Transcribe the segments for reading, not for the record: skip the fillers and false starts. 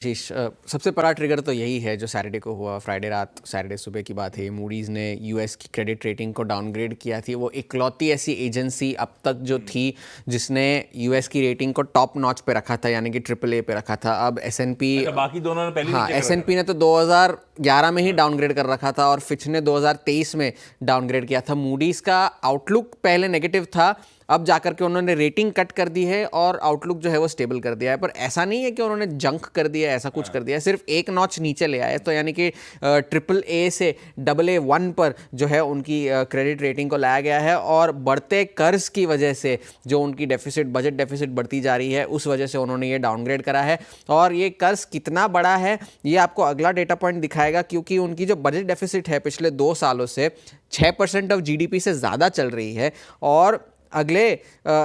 शीश, सबसे बड़ा ट्रिगर तो यही है जो सैटरडे को हुआ। फ्राइडे रात, सैटरडे सुबह की बात है। मूडीज़ ने यूएस की क्रेडिट रेटिंग को डाउनग्रेड किया थी। वो इकलौती ऐसी एजेंसी अब तक जो थी जिसने यूएस की रेटिंग को टॉप नॉच पे रखा था, यानी कि ट्रिपल ए पे रखा था। अब एसएनपी, अच्छा, बाकी दोनों ने पहले हाँ, नीचे कर रखा एसएनपी ने तो 2011 में ही डाउनग्रेड कर रखा था और फिच ने 2023 में डाउनग्रेड किया था। मूडीज़ का आउटलुक पहले नेगेटिव था, अब जाकर के उन्होंने रेटिंग कट कर दी है और आउटलुक जो है वो स्टेबल कर दिया है। पर ऐसा नहीं है कि उन्होंने जंक कर दिया, ऐसा कुछ कर दिया है, सिर्फ एक नॉच नीचे ले आए। तो यानी कि ट्रिपल ए से AA1 पर जो है उनकी क्रेडिट रेटिंग को लाया गया है। और बढ़ते कर्ज की वजह से जो उनकी डेफिसिट, बजट डेफिसिट बढ़ती जा रही है, उस वजह से उन्होंने ये डाउनग्रेड करा है। और ये कर्ज कितना बड़ा है ये आपको अगला डेटा पॉइंट दिखाएगा, क्योंकि उनकी जो बजट डेफिसिट है पिछले 2 सालों से 6% ऑफ जीडीपी से ज़्यादा चल रही है। और अगले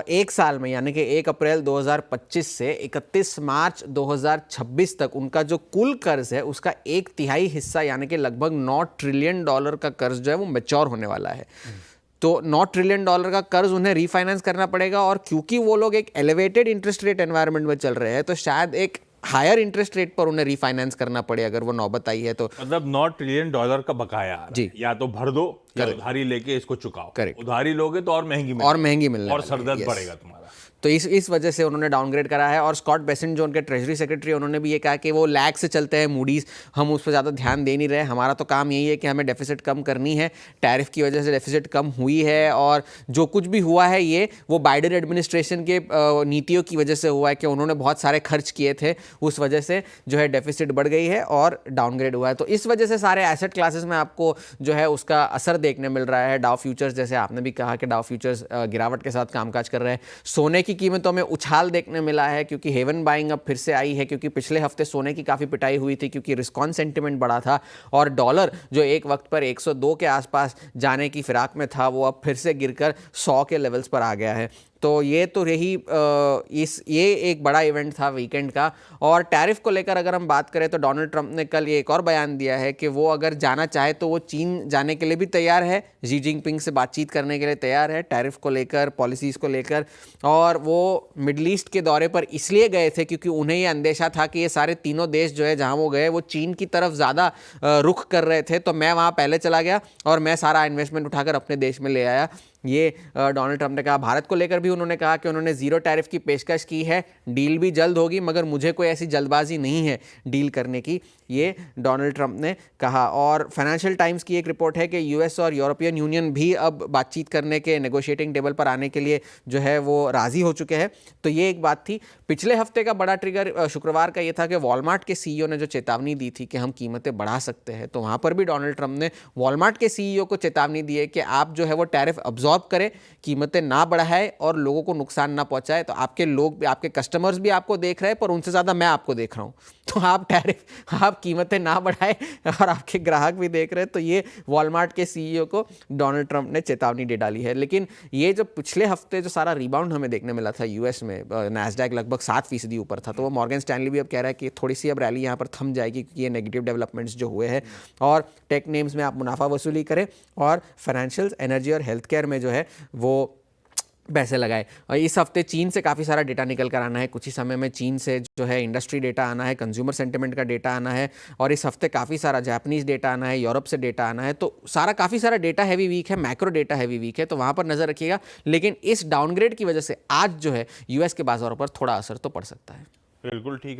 एक साल में, यानी कि 1 अप्रैल 2025 से 31 मार्च 2026 तक उनका जो कुल कर्ज है उसका 1/3 हिस्सा, यानी कि लगभग $9 ट्रिलियन का कर्ज जो है वो मैच्योर होने वाला है। तो $9 ट्रिलियन का कर्ज उन्हें रीफाइनेंस करना पड़ेगा। और क्योंकि वो लोग एक एलिवेटेड इंटरेस्ट रेट एनवायरनमेंट में चल रहे हैं, तो शायद एक हायर इंटरेस्ट रेट पर उन्हें रीफाइनेंस करना पड़े अगर वो नौबत आई है तो। मतलब $9 ट्रिलियन का बकाया आ रहा है। जी। या तो भर दो या उधारी लेके इसको चुकाओ। करेक्ट। उधारी लोगे तो और महंगी और महंगी मिलने और वाली है, सरदर्द yes। बढ़ेगा तुम्हारा। तो इस वजह से उन्होंने डाउनग्रेड करा है। और स्कॉट बेसेंट जो उनके ट्रेजरी सेक्रेटरी, उन्होंने भी ये कहा कि वो लैग से चलते हैं मूडीज़, हम उस पर ज़्यादा ध्यान दे नहीं रहे। हमारा तो काम यही है कि हमें डेफिसिट कम करनी है। टैरिफ की वजह से डेफिसिट कम हुई है और जो कुछ भी हुआ है ये वो बाइडेन एडमिनिस्ट्रेशन के नीतियों की वजह से हुआ है कि उन्होंने बहुत सारे खर्च किए थे, उस वजह से जो है डेफिसिट बढ़ गई है और डाउनग्रेड हुआ है। तो इस वजह से सारे एसेट क्लासेस में आपको जो है उसका असर देखने मिल रहा है। डाउ फ्यूचर्स, जैसे आपने भी कहा कि डाउ फ्यूचर्स गिरावट के साथ कामकाज कर रहे हैं। सोने की कीमतों में उछाल देखने मिला है, क्योंकि हेवन बाइंग अब फिर से आई है, क्योंकि पिछले हफ्ते सोने की काफ़ी पिटाई हुई थी क्योंकि रिस्क ऑन सेंटिमेंट बढ़ा था। और डॉलर जो एक वक्त पर 102 के आसपास जाने की फिराक में था, वो अब फिर से गिरकर 100 के लेवल्स पर आ गया है। तो ये तो रही ये एक बड़ा इवेंट था वीकेंड का। और टैरिफ को लेकर अगर हम बात करें तो डोनाल्ड ट्रंप ने कल ये एक और बयान दिया है कि वो अगर जाना चाहे तो वो चीन जाने के लिए भी तैयार है, शी जिनपिंग से बातचीत करने के लिए तैयार है टैरिफ को लेकर, पॉलिसीज़ को लेकर। और वो मिडल ईस्ट के दौरे पर इसलिए गए थे क्योंकि उन्हें ये अंदेशा था कि ये सारे तीनों देश जो है जहाँ वो गए वो चीन की तरफ ज़्यादा रुख कर रहे थे। तो मैं वहाँ पहले चला गया और मैं सारा इन्वेस्टमेंट उठाकर अपने देश में ले आया, ये डोनाल्ड ट्रंप ने कहा। भारत को लेकर भी उन्होंने कहा कि उन्होंने जीरो टैरिफ की पेशकश की है, डील भी जल्द होगी, मगर मुझे कोई ऐसी जल्दबाजी नहीं है डील करने की, ये डोनाल्ड ट्रंप ने कहा। और फाइनेंशियल टाइम्स की एक रिपोर्ट है कि यूएस और यूरोपियन यूनियन भी अब बातचीत करने के, नेगोशिएटिंग टेबल पर आने के लिए जो है वो राजी हो चुके हैं। तो ये एक बात थी। पिछले हफ्ते का बड़ा ट्रिगर शुक्रवार का ये था कि वॉलमार्ट के सीईओ ने जो चेतावनी दी थी कि हम कीमतें बढ़ा सकते हैं, तो वहाँ पर भी डोनाल्ड ट्रंप ने वॉलमार्ट के सीईओ को चेतावनी दी है कि आप जो है वो टैरिफ अब्जॉर्ब करे, कीमतें ना बढ़ाए और लोगों को नुकसान ना पहुंचाए। तो आपके लोग भी, आपके कस्टमर्स भी आपको देख रहे हैं, पर उनसे ज़्यादा मैं आपको देख रहा हूं। तो आप कीमतें ना बढ़ाए और आपके ग्राहक भी देख रहे हैं। तो ये वॉलमार्ट के सीईओ को डोनाल्ड ट्रंप ने चेतावनी दे डाली है। लेकिन ये जो पिछले हफ्ते जो सारा रिबाउंड हमें देखने मिला था यूएस में, नैस्डैक लगभग 7% ऊपर था, तो वो मॉर्गन स्टैनली भी अब कह रहा है कि थोड़ी सी अब रैली यहाँ पर थम जाएगी क्योंकि ये नेगेटिव डेवलपमेंट्स जो हुए हैं। और टेक नेम्स में आप मुनाफा वसूली करें और फाइनेंशियल्स, एनर्जी और हेल्थ केयर में जो है वो पैसे लगाए। और इस हफ्ते चीन से काफ़ी सारा डेटा निकल कर आना है। कुछ ही समय में चीन से जो है इंडस्ट्री डेटा आना है, कंज्यूमर सेंटिमेंट का डेटा आना है, और इस हफ्ते काफ़ी सारा जापानीज़ डेटा आना है, यूरोप से डेटा आना है। तो सारा काफ़ी सारा डेटा हैवी वीक है, मैक्रो डेटा हैवी वीक है, तो वहाँ पर नज़र रखिएगा। लेकिन इस डाउनग्रेड की वजह से आज जो है यूएस के बाजारों पर थोड़ा असर तो पड़ सकता है। बिल्कुल ठीक।